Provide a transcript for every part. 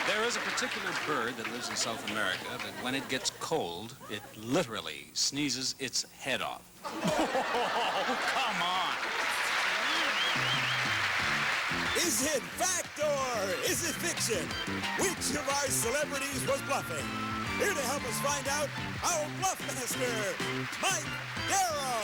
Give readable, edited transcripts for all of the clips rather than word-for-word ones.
There is a particular bird that lives in South America that when it gets cold, it literally sneezes its head off. Oh, come on. Is it fact or is it fiction? Which of our celebrities was bluffing? Here to help us find out, our bluffmaster, Mike Darow.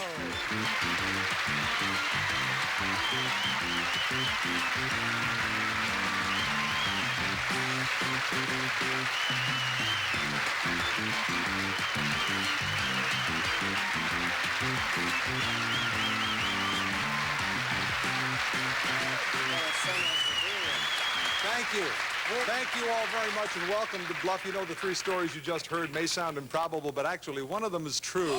Thank you. Thank you all very much and welcome to Bluff. You know, the three stories you just heard may sound improbable, but actually one of them is true.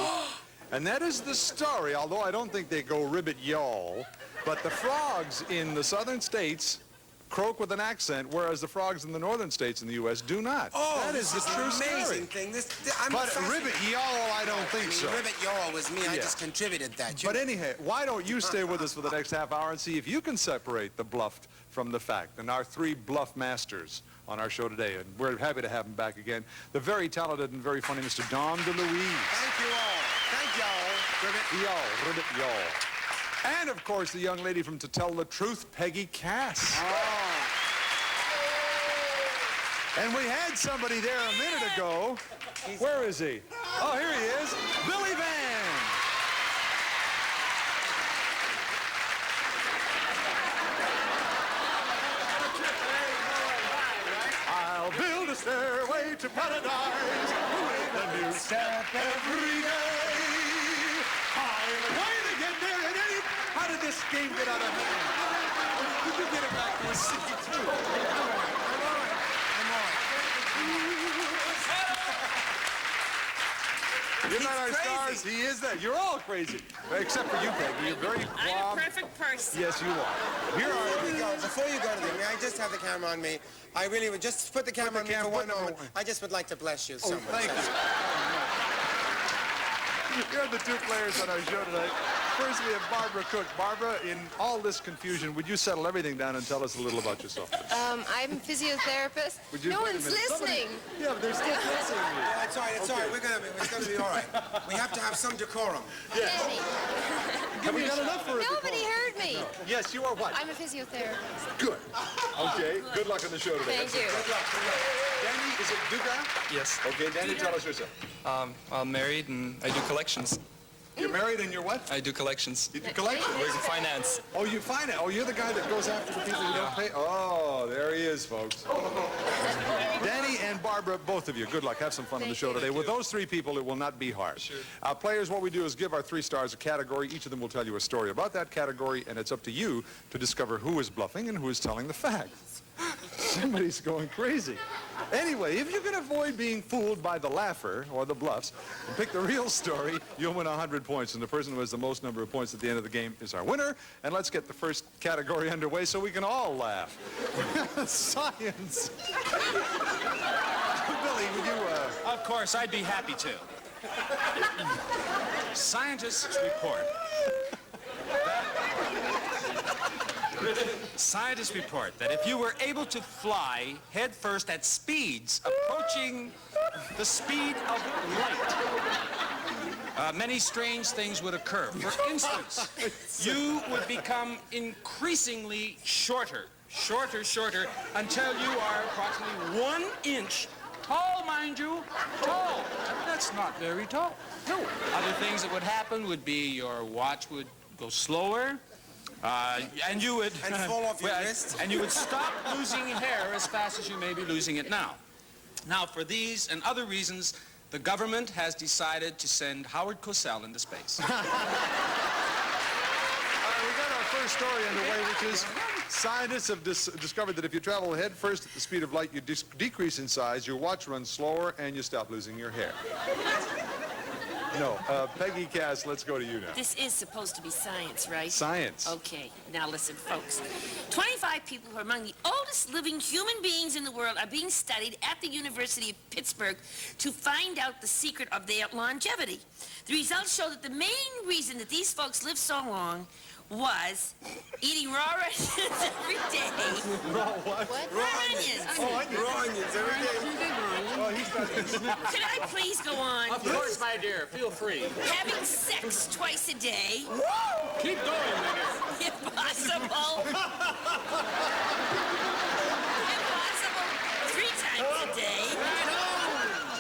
And that is the story, although I don't think they go ribbit y'all, but the frogs in the southern states croak with an accent, whereas the frogs in the northern states in the U.S. do not. Oh, that is the true amazing story. thing. But ribbit y'all, I don't think so. Ribbit y'all was me. Yeah. I just contributed that. But anyhow, why don't you stay with us for the next half hour and see if you can separate the bluffed from the fact. And our three bluff masters on our show today, and we're happy to have them back again. The very talented and very funny Mr. Dom DeLuise. Thank you all. Thank y'all. Ribbit y'all. Ribbit y'all. And, of course, the young lady from To Tell the Truth, Peggy Cass. Oh. And we had somebody there a minute ago. Where is he? Oh, here he is. Billy Van. I'll build a stairway to paradise with a new step every day. I'm way to get there at any... How did this game get out of hand? Did you get it back to 62? I'm all right. You're not our stars. He is that. You're all crazy. Except for you, Peggy. You're very calm. I'm a perfect person. Yes, you are. Here Before we go, before you go to the, may I just have the camera on me? I really would just put the camera on me for one moment. I just would like to bless you so much. Thank you. You're the two players on our show tonight. First, we have Barbara Cook. Barbara, in all this confusion, would you settle everything down and tell us a little about yourself? I'm a physiotherapist. No one's listening. Yeah, but they're still listening. Yeah, it's all right, it's all right. It's going to be all right. We have to have some decorum. Yes. Have we got enough for it? Nobody heard me. No. Yes, you are what? I'm a physiotherapist. Good. Okay, good luck on the show today. Thank you. Good luck. Danny, is it Duga? Yes. Okay, Danny, tell us yourself. I'm married and I do collections. You're married and you're what? I do collections. You do collections? Work in finance. Oh, you finance. Oh, you're the guy that goes after the people who don't pay? Oh, there he is, folks. Danny and Barbara, both of you, good luck. Have some fun on the show today. With those three people, it will not be hard. Sure. Players, what we do is give our three stars a category. Each of them will tell you a story about that category, and it's up to you to discover who is bluffing and who is telling the facts. Somebody's going crazy. Anyway, if you can avoid being fooled by the laugher or the bluffs and pick the real story, you'll win 100 points. And the person who has the most number of points at the end of the game is our winner. And let's get the first category underway so we can all laugh. Science. Billy, would you... Of course, I'd be happy to. Scientists report that if you were able to fly headfirst at speeds approaching the speed of light, many strange things would occur. For instance, you would become increasingly shorter, until you are approximately 1 inch tall, mind you. Tall. That's not very tall. No. Other things that would happen would be your watch would go slower. And you would... And fall off your wrist. And you would stop losing hair as fast as you may be losing it now. Now, for these and other reasons, the government has decided to send Howard Cosell into space. we got our first story underway, which is scientists have discovered that if you travel head first at the speed of light, you decrease in size, your watch runs slower, and you stop losing your hair. No. Peggy Cass, let's go to you now. This is supposed to be science, right? Science. Okay. Now listen, folks. 25 people who are among the oldest living human beings in the world are being studied at the University of Pittsburgh to find out the secret of their longevity. The results show that the main reason that these folks live so long was eating raw rations every day. Raw what? Raw onions. Raw onions every day. Could I please go on? Of course, my dear. Feel free. Having sex twice a day? Keep going, my dear. Impossible. Impossible. 3 times a day.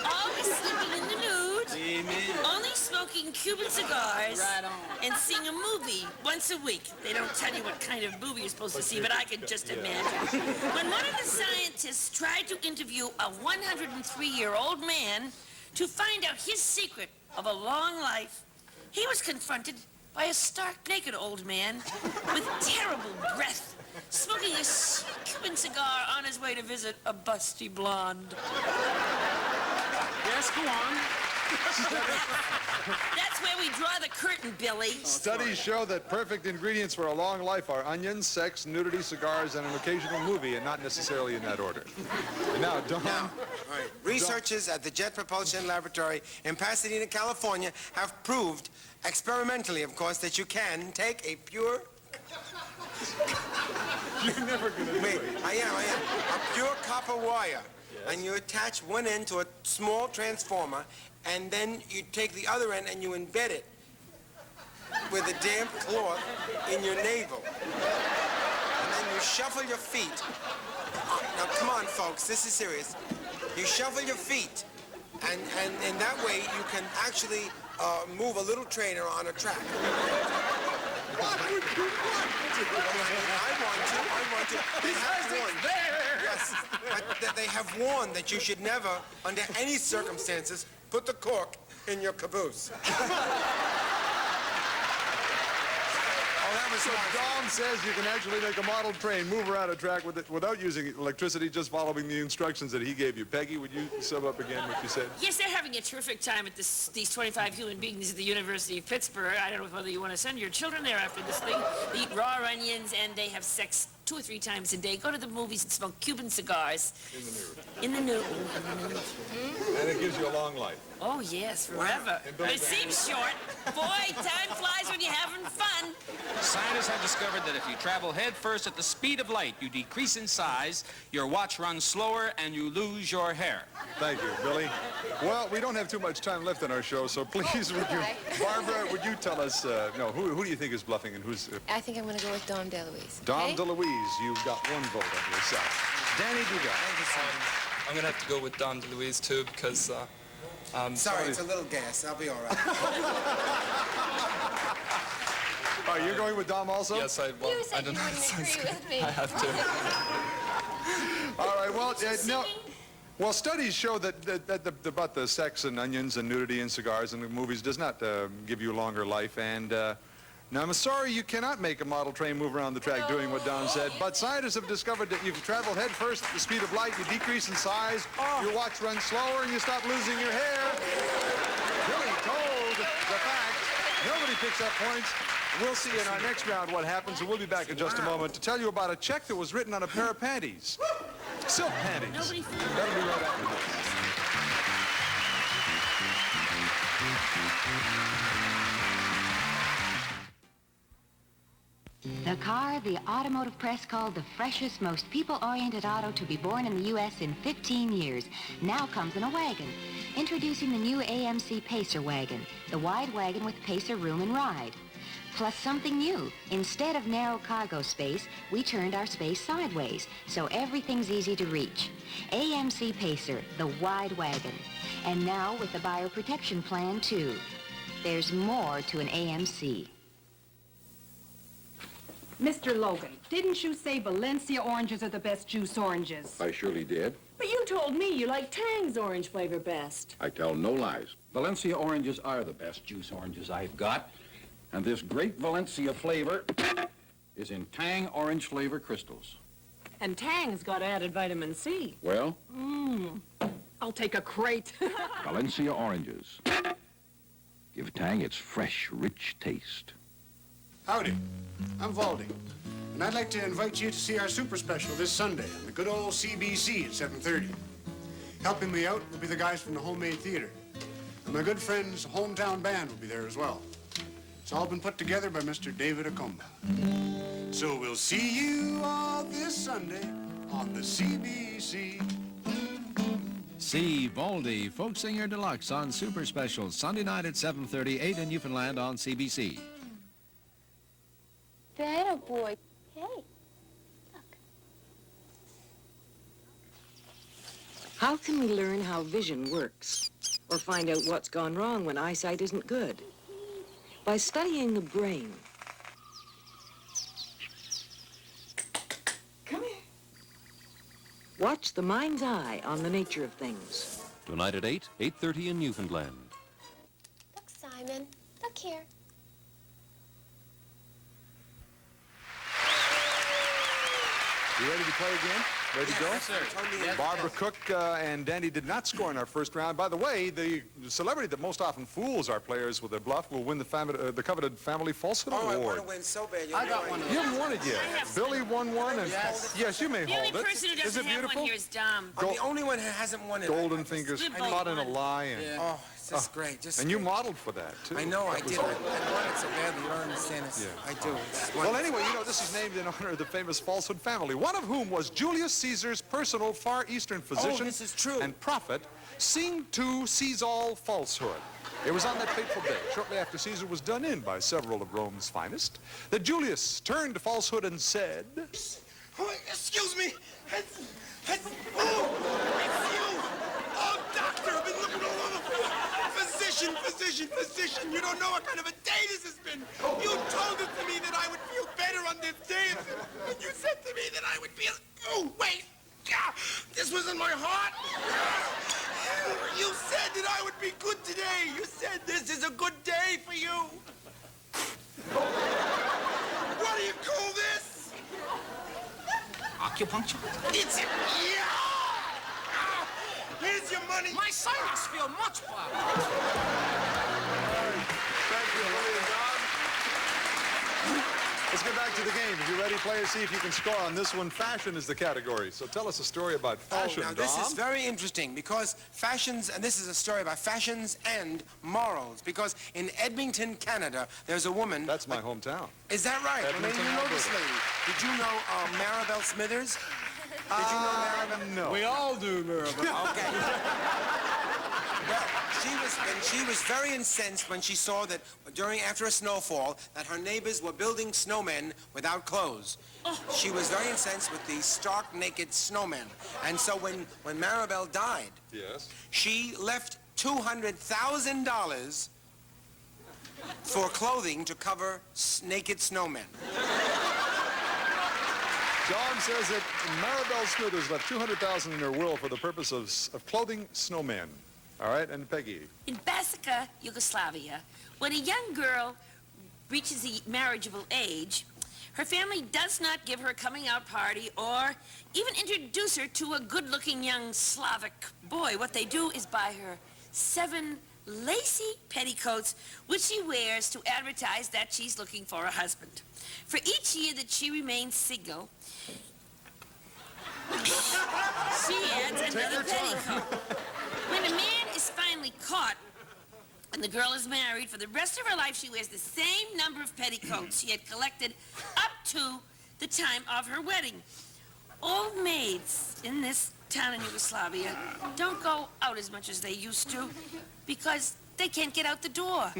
Always sleeping in the nude. Amen. Only smoking Cuban cigars. Right on. And seeing a movie once a week. They don't tell you what kind of movie you're supposed to see, but I could just imagine. When one of the scientists tried to interview a 103-year-old man to find out his secret of a long life, he was confronted by a stark naked old man with terrible breath, smoking a Cuban cigar on his way to visit a busty blonde. Yes, go on. That's where we draw the curtain, Billy. Studies show that perfect ingredients for a long life are onions, sex, nudity, cigars, and an occasional movie, and not necessarily in that order. And now, Dom. All right. Researchers at the Jet Propulsion Laboratory in Pasadena, California, have proved, experimentally, of course, that you can take a pure... You're never going to do it. I am. A pure copper wire. Yes. And you attach one end to a small transformer, and then you take the other end and you embed it with a damp cloth in your navel. And then you shuffle your feet. Now, come on, folks, this is serious. You shuffle your feet, and in that way you can actually move a little trainer on a track. What would you want? I want to. They have warned. Yes, but they have warned that you should never, under any circumstances, put the cork in your caboose. So Dom says you can actually make a model train move around a track without using electricity, just following the instructions that he gave you. Peggy, would you sum up again what you said? Yes, they're having a terrific time at these 25 human beings at the University of Pittsburgh. I don't know whether you want to send your children there after this thing. They eat raw onions, and they have sex 2 or 3 times a day. Go to the movies and smoke Cuban cigars. In the nude. And it gives you a long life. Oh, yes, forever. But it seems short. Boy, time flies when you're having fun. Scientists have discovered that if you travel head first at the speed of light, you decrease in size, your watch runs slower, and you lose your hair. Thank you, Billy. Well, we don't have too much time left in our show, so please, would you, Barbara, would you tell us, who do you think is bluffing and who's... I think I'm going to go with Dom DeLuise. Dom DeLuise, you've got 1 vote on your side. Danny Dugas. I'm going to have to go with Dom DeLuise, too, because... Sorry, it's a little gas. I'll be all right. Oh, you're going with Dom also? Yes, You said I don't you know. wouldn't agree with me. I have to. All right, well, no. Well, studies show that about the sex and onions and nudity and cigars and the movies does not give you a longer life. And now, I'm sorry you cannot make a model train move around the track doing what Don said, but scientists have discovered that if you travel head first at the speed of light, you decrease in size, your watch runs slower, and you stop losing your hair. Billy told the facts. Nobody picks up points. We'll see in our next round what happens, and we'll be back in just a moment to tell you about a check that was written on a pair of panties. Silk panties. That'll be right after this. The car the automotive press called the freshest, most people-oriented auto to be born in the U.S. in 15 years now comes in a wagon. Introducing the new AMC Pacer wagon, the wide wagon with Pacer room and ride. Plus something new. Instead of narrow cargo space, we turned our space sideways, so everything's easy to reach. AMC Pacer, the wide wagon. And now with the buyer protection plan, too. There's more to an AMC. Mr. Logan, didn't you say Valencia oranges are the best juice oranges? I surely did. But you told me you like Tang's orange flavor best. I tell no lies. Valencia oranges are the best juice oranges I've got. And this great Valencia flavor is in Tang orange flavor crystals. And Tang's got added vitamin C. Well? I'll take a crate. Valencia oranges. Give Tang its fresh, rich taste. Howdy, I'm Valdy, and I'd like to invite you to see our Superspecial this Sunday on the good old CBC at 7:30. Helping me out will be the guys from the Homemade Theater, and my good friend's hometown band will be there as well. It's all been put together by Mr. David Acomba. So we'll see you all this Sunday on the CBC. CBC. See Valdy, Folksinger Deluxe on Superspecial, Sunday night at 7:30, 8 in Newfoundland on CBC. That a boy. Hey. How can we learn how vision works, or find out what's gone wrong when eyesight isn't good? By studying the brain. Come here. Watch the mind's eye on the nature of things. Tonight at 8, 8:30 in Newfoundland. Look, Simon. Look here. You ready to play again? Ready to go? Yes, sir. Yes, Barbara Cook and Danny did not score in our first round. By the way, the celebrity that most often fools our players with their bluff will win the coveted Family Falsehood Oh, I Award. want to win so bad. I got one. You haven't won it yet. Billy won one, and yes, you may The hold only it. person who Is doesn't it have beautiful? one here is Dom. I'm the only one who hasn't won it. Golden fingers caught in a lie, and Oh, it's just great. Just and you modeled for that too. I know, I That was did. I great. want it so badly. You don't understand it. Yeah. I do. It's Well, wonderful. anyway, you know, this is named in honor of the famous falsehood family, one of whom was Julius Caesar's personal Far Eastern physician this is true. and prophet, seen to seize all falsehood. It was on that fateful day, shortly after Caesar was done in by several of Rome's finest, that Julius turned to falsehood and said, Oh, excuse me. It's you. Oh, doctor, I've been looking all over for you. Physician. You don't know what kind of a day this has been. You told it to me that I would feel better on this day. And you said to me that I would feel... Oh, wait. This was in my heart. You said that I would be good today. You said this is a good day for you. What do you call this? Acupuncture? It's a... Yeah! Here's your money. My sinus feel much better. Thank you, Billy and Dom. Let's get back to the game. If you're ready, players, see if you can score on this one. Fashion is the category. So tell us a story about fashion, now Dom. this is very interesting because fashions, and this is a story about fashions and morals. Because in Edmonton, Canada, there's a woman. That's my hometown. Is that right? Edmonton, you know this Alberta. lady. Did you know Maribel Smithers? Did you know Maribel? No. We all do, Maribel. Okay. Well, she was very incensed when she saw that after a snowfall that her neighbors were building snowmen without clothes. She was very incensed with these stark naked snowmen. And so when Maribel died, Yes. she left $200,000 for clothing to cover naked snowmen. John says that Maribel Smithers left $200,000 in her will for the purpose of clothing snowmen. All right, and Peggy. In Ruzicka, Yugoslavia, when a young girl reaches the marriageable age, her family does not give her a coming-out party or even introduce her to a good-looking young Slavic boy. What they do is buy her 7 lacy petticoats, which she wears to advertise that she's looking for a husband. For each year that she remains single, she adds another petticoat. When a man is finally caught and the girl is married, for the rest of her life she wears the same number of petticoats she had collected up to the time of her wedding. Old maids in this town in Yugoslavia don't go out as much as they used to because they can't get out the door.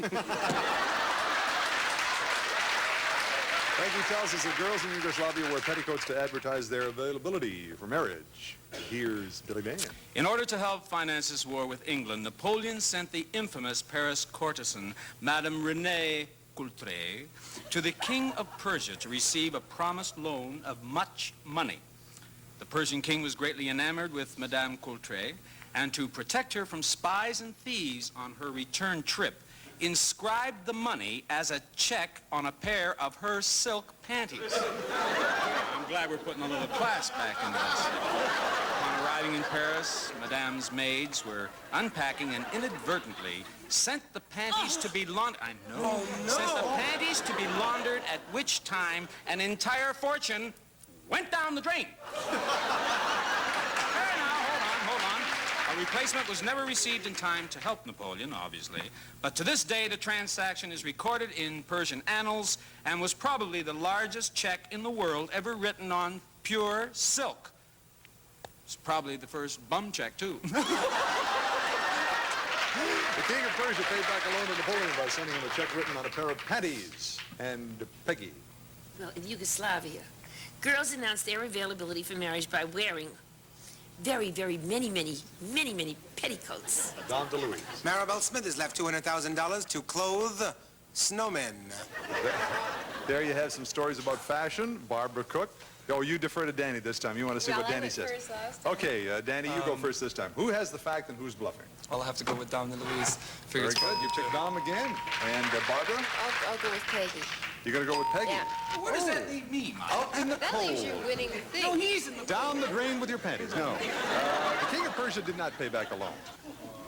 Peggy tells us that girls in Yugoslavia wear petticoats to advertise their availability for marriage. Here's Billy Van. In order to help finance this war with England, Napoleon sent the infamous Paris courtesan, Madame Renée Coultray, to the King of Persia to receive a promised loan of much money. The Persian king was greatly enamored with Madame Coultray, and to protect her from spies and thieves on her return trip, inscribed the money as a check on a pair of her silk panties. I'm glad we're putting a little class back into this. Upon arriving in Paris, Madame's maids were unpacking and inadvertently sent the panties to be laundered. I know. Oh, no. Sent the panties to be laundered, at which time an entire fortune went down the drain. Hold on. A replacement was never received in time to help Napoleon, obviously, but to this day the transaction is recorded in Persian annals and was probably the largest check in the world ever written on pure silk. Probably the first bum check, too. The King of Persia paid back a loan to Napoleon by sending him a check written on a pair of panties. And Peggy. Well, in Yugoslavia, girls announced their availability for marriage by wearing very, very many petticoats. Dom DeLuise. Maribel Smith has left $200,000 to clothe snowmen. There you have some stories about fashion. Barbara Cook. Oh, you defer to Danny this time. You want to see what Danny says. Okay, Danny, you go first this time. Who has the fact and who's bluffing? I'll have to go with Dom DeLuise. Very good. You took Dom again. And Barbara? I'll go with Peggy. You're going to go with Peggy? Yeah. Where does that leave me, Mike? Out in the That cold. leaves you winning the thing. No, he's in the... Down the drain with your panties. No. The King of Persia did not pay back a loan.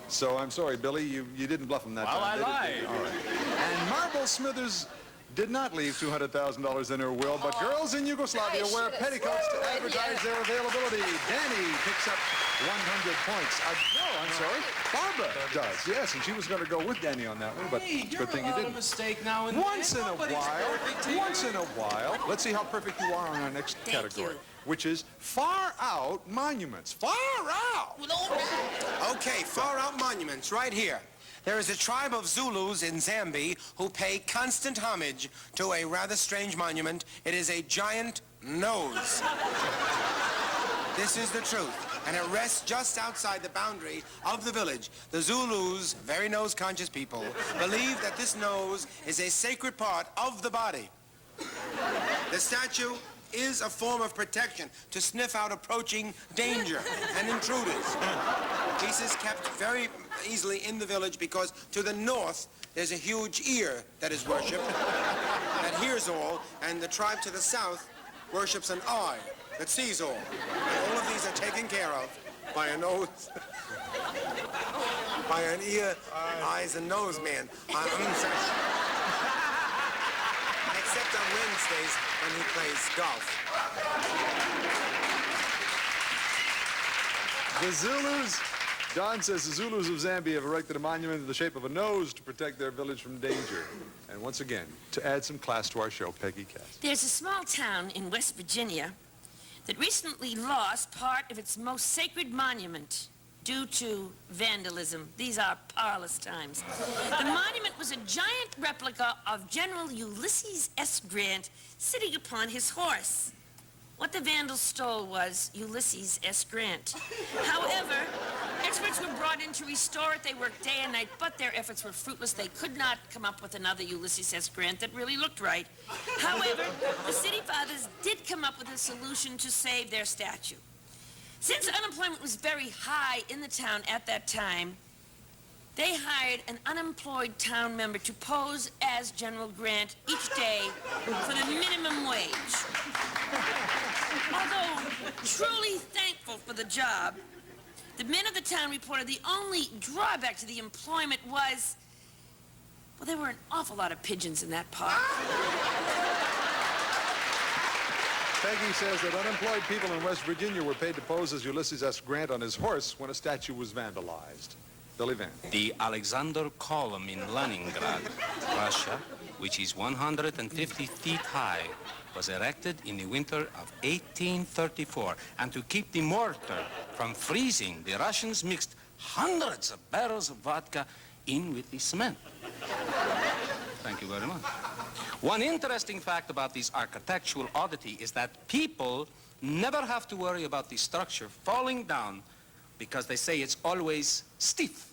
So I'm sorry, Billy, you didn't bluff him that time. Well, I lied. All right. And Marble Smithers did not leave $200,000 in her will, but girls in Yugoslavia wear petticoats to advertise their availability. Danny picks up 100 points. No, I'm sorry. Barbara does, yes, and she was going to go with Danny on that one, but Hey, it's a good thing you you're allowed didn't. a mistake now and Once in then. a Nobody's while. perfect here. Once in a while. Let's see how perfect you are on our next Thank category, you. which is far out monuments. Far out! Okay, far out monuments, right here. There is a tribe of Zulus in Zambia who pay constant homage to a rather strange monument. It is a giant nose. This is the truth, and it rests just outside the boundary of the village. The Zulus, very nose-conscious people, believe that this nose is a sacred part of the body. The statue is a form of protection to sniff out approaching danger and intruders. The piece is kept very easily in the village because to the north there's a huge ear that is worshipped, that hears all, and the tribe to the south worships an eye that sees all. And all of these are taken care of by a nose, by an ear, eyes, and nose man. Except on Wednesdays when he plays golf. The Zulus, Don says the Zulus of Zambia have erected a monument in the shape of a nose to protect their village from danger. And once again, to add some class to our show, Peggy Cass. There's a small town in West Virginia that recently lost part of its most sacred monument due to vandalism. These are parlous times. The monument was a giant replica of General Ulysses S. Grant sitting upon his horse. What the vandals stole was Ulysses S. Grant. However, experts were brought in to restore it. They worked day and night, but their efforts were fruitless. They could not come up with another Ulysses S. Grant that really looked right. However, the city fathers did come up with a solution to save their statue. Since unemployment was very high in the town at that time, they hired an unemployed town member to pose as General Grant each day for the minimum wage. Although truly thankful for the job, the men of the town reported the only drawback to the employment was, well, there were an awful lot of pigeons in that park. Peggy says that unemployed people in West Virginia were paid to pose as Ulysses S. Grant on his horse when a statue was vandalized. Billy Van. The Alexander Column in Leningrad, Russia, which is 150 feet high, was erected in the winter of 1834. And to keep the mortar from freezing, the Russians mixed hundreds of barrels of vodka in with the cement. Thank you very much. One interesting fact about this architectural oddity is that people never have to worry about the structure falling down because they say it's always stiff.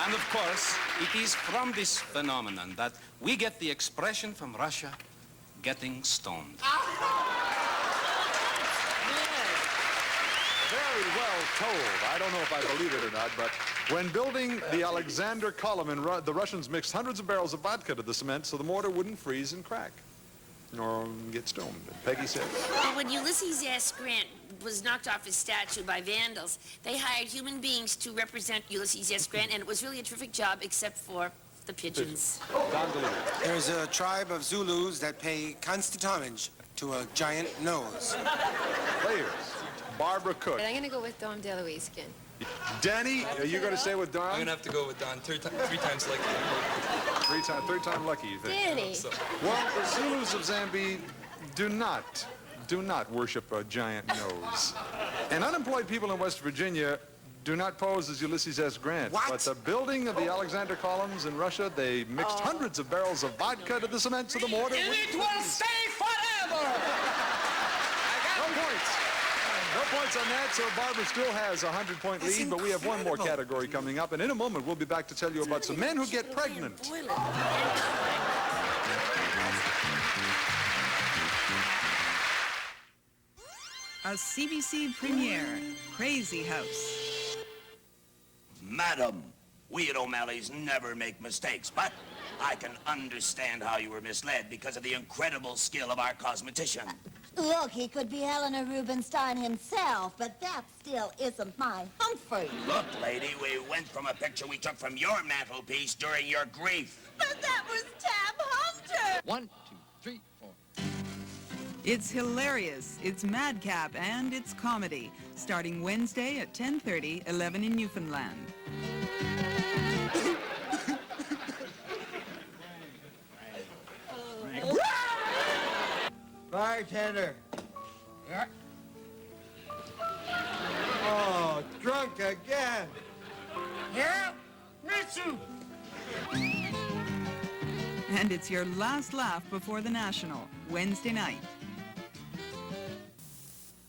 And of course, it is from this phenomenon that we get the expression from Russia, getting stoned. Very well told. I don't know if I believe it or not, but when building the Alexander Column, the Russians mixed hundreds of barrels of vodka to the cement so the mortar wouldn't freeze and crack or get stoned. And Peggy said. Well, when Ulysses S. Grant was knocked off his statue by vandals, they hired human beings to represent Ulysses S. Grant, and it was really a terrific job, except for the pigeons. There's a tribe of Zulus that pay constant homage to a giant nose. Players. Barbara Cook. I'm going to go with Dom DeLuise again. Danny, are you going to stay with Don? I'm going to have to go with Don. Three times lucky. Third time lucky, you think? Danny. Well, the Zulus of Zambia do not do not worship a giant nose. And unemployed people in West Virginia do not pose as Ulysses S. Grant. What? But the building of the Alexander columns in Russia, they mixed hundreds of barrels of vodka to the cement to the mortar. And it will stay forever! No points. No points on that, so Barbara still has a 100-point lead, but we have one more category coming up, and in a moment we'll be back to tell you about some men who get pregnant. A CBC premiere, Crazy House. Madam, we at O'Malley's never make mistakes, but I can understand how you were misled because of the incredible skill of our cosmetician. Look, he could be Helena Rubinstein himself, but that still isn't my Humphrey. Look, lady, we went from a picture we took from your mantelpiece during your grief. But that was Tab Hunter! 1, 2, 3, 4. It's hilarious, it's madcap, and it's comedy. Starting Wednesday at 10:30, 11 in Newfoundland. Bartender. Yeah. Oh, drunk again. Yeah, me too. And it's your last laugh before the National, Wednesday night.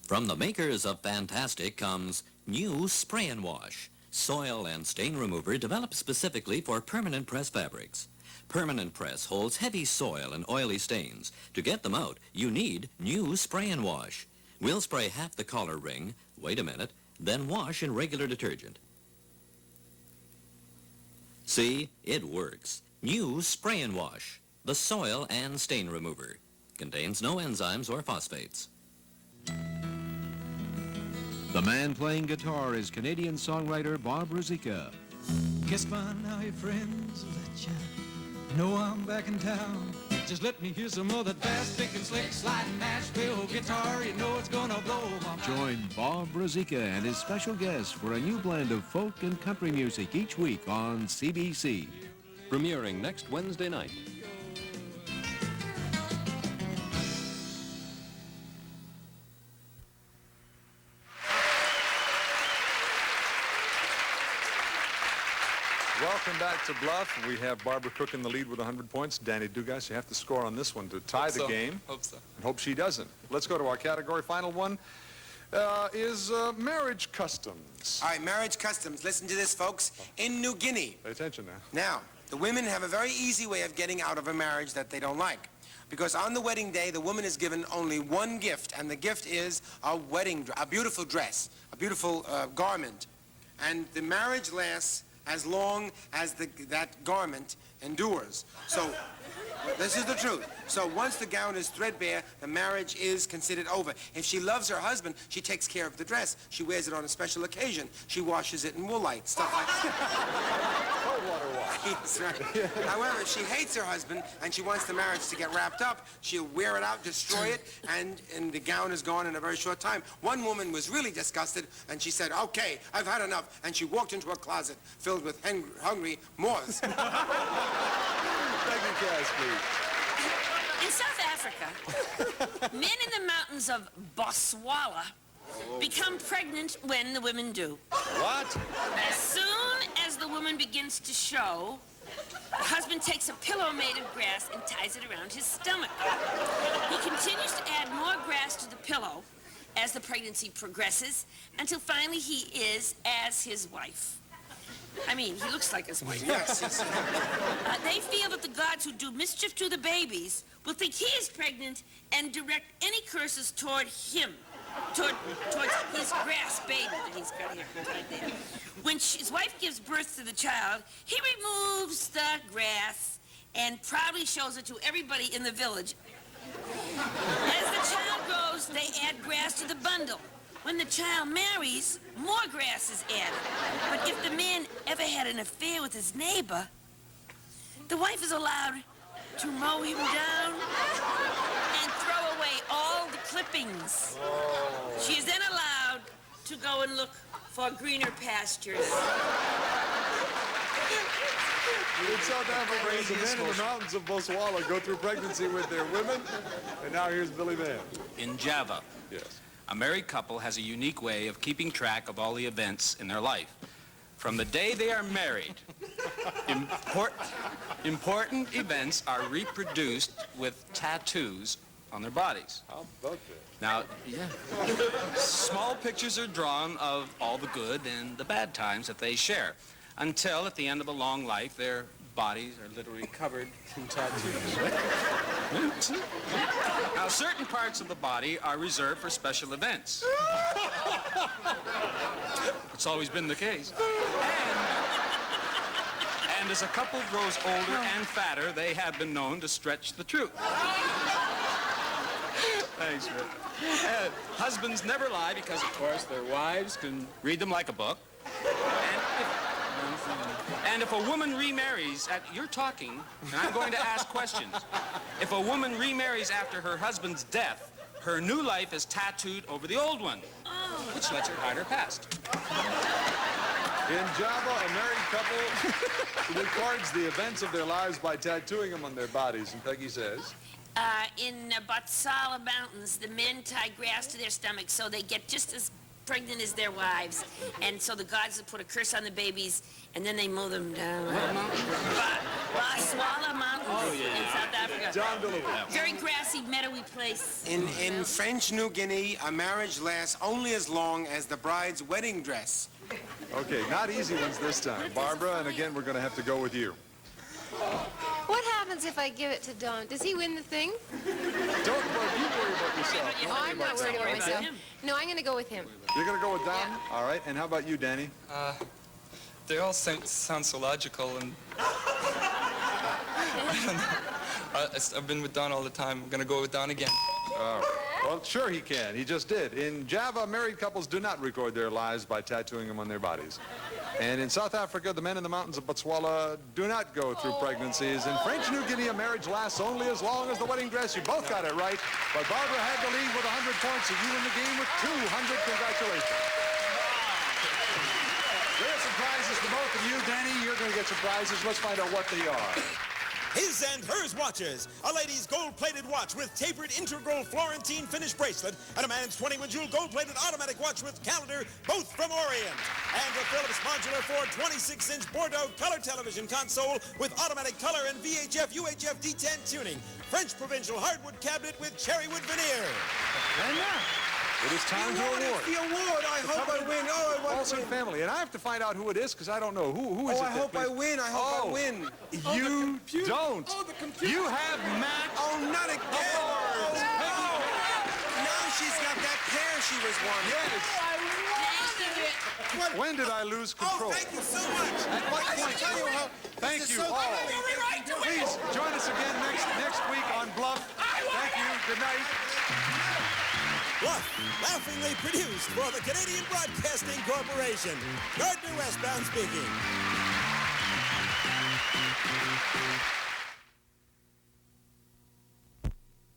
From the makers of Fantastic comes new Spray and Wash, soil and stain remover developed specifically for permanent press fabrics. Permanent press holds heavy soil and oily stains. To get them out, you need new Spray and Wash. We'll spray half the collar ring, wait a minute, then wash in regular detergent. See, it works. New Spray and Wash, the soil and stain remover. Contains no enzymes or phosphates. The man playing guitar is Canadian songwriter Bob Ruzicka. Guess by now your friends will let you know I'm back in town. Just let me hear some of that fast, big and slick, sliding Nashville guitar. You know it's gonna blow my mind. Join Bob Ruzicka and his special guests for a new blend of folk and country music each week on CBC. Premiering next Wednesday night. Welcome back to Bluff. We have Barbara Cook in the lead with 100 points. Danny Dugas, you have to score on this one to tie the game. Hope so. And hope she doesn't. Let's go to our category. Final one is marriage customs. All right, marriage customs. Listen to this, folks. In New Guinea. Pay attention now. Now, the women have a very easy way of getting out of a marriage that they don't like. Because on the wedding day, the woman is given only one gift, and the gift is a beautiful dress, a beautiful garment. And the marriage lasts as long as that garment endures. So, this is the truth. So once the gown is threadbare, the marriage is considered over. If she loves her husband, she takes care of the dress. She wears it on a special occasion. She washes it in woolite, stuff like that. Cold water wash. That's right. However, if she hates her husband and she wants the marriage to get wrapped up, she'll wear it out, destroy it, and the gown is gone in a very short time. One woman was really disgusted, and she said, "Okay, I've had enough," and she walked into a closet filled with hungry moths. Peggy Cass, please. In South Africa, men in the mountains of Botswana become pregnant when the women do. What? As soon as the woman begins to show, the husband takes a pillow made of grass and ties it around his stomach. He continues to add more grass to the pillow as the pregnancy progresses until finally he is as his wife. I mean, he looks like his wife. Yes. They feel that the gods who do mischief to the babies will think he is pregnant and direct any curses toward him, towards his grass baby that he's got here right there. When his wife gives birth to the child, he removes the grass and proudly shows it to everybody in the village. As the child grows, they add grass to the bundle. When the child marries, more grass is added. But if the man ever had an affair with his neighbor, the wife is allowed to mow him down and throw away all the clippings. She is then allowed to go and look for greener pastures. In South Africa, the men in the mountains of Botswana go through pregnancy with their women. And now here's Billy Mann. In Java, yes, a married couple has a unique way of keeping track of all the events in their life. From the day they are married, important events are reproduced with tattoos on their bodies. How about that? Now, small pictures are drawn of all the good and the bad times that they share, until at the end of a long life, their bodies are literally covered in tattoos. Now, certain parts of the body are reserved for special events. It's always been the case. And as a couple grows older and fatter, they have been known to stretch the truth. Thanks, Rick. Husbands never lie because, of course, their wives can read them like a book. And if a woman remarries, you're talking, and I'm going to ask questions. If a woman remarries after her husband's death, her new life is tattooed over the old one, which lets her hide her past. In Java, a married couple records the events of their lives by tattooing them on their bodies, and Peggy says... In Botswana Mountains, the men tie grass to their stomachs so they get just as pregnant as their wives. And so the gods will put a curse on the babies, and then they mow them down. Botswana Mountains in South Africa. Dom DeLuise. Very grassy, meadowy place. In French New Guinea, a marriage lasts only as long as the bride's wedding dress. Okay, not easy ones this time. Barbara, and again, we're going to have to go with you. What happens if I give it to Don? Does he win the thing? Don't worry about yourself. Oh, I'm not worried about myself. No, I'm going to go with him. You're going to go with Don? Yeah. All right, and how about you, Danny? They all sound so logical, and I don't know. I've been with Don all the time. I'm going to go with Don again. Well, sure he can. He just did. In Java, married couples do not record their lives by tattooing them on their bodies. And in South Africa, the men in the mountains of Botswana do not go through pregnancies. In French New Guinea, a marriage lasts only as long as the wedding dress. You both got it right. But Barbara had the lead with 100 points, and you in the game with 200. Congratulations. There are some prizes for both of you. Danny, you're going to get some prizes. Let's find out what they are. His and Hers watches. A lady's gold-plated watch with tapered integral Florentine finish bracelet, and a man's 21-jewel gold-plated automatic watch with calendar, both from Orient. And a Philips Modular 4 26-inch Bordeaux color television console with automatic color and VHF UHF D10 tuning. French provincial hardwood cabinet with cherrywood veneer. And now, it is time to award. The award. I hope I win. Oh, I want to win. Family. And I have to find out who it is because I don't know. Who is it? I hope I win. I hope I win. You don't. Oh, the computer. You have matched. Oh, not again. Awards. Oh. Now she's got that pair she was wanting. Yes. What? When did I lose control? Oh, thank you so much. At what point? Thank you all. Please join us again next week on Bluff. Thank you. Good night. Bluff, laughingly produced for the Canadian Broadcasting Corporation. Gardner Westbound speaking.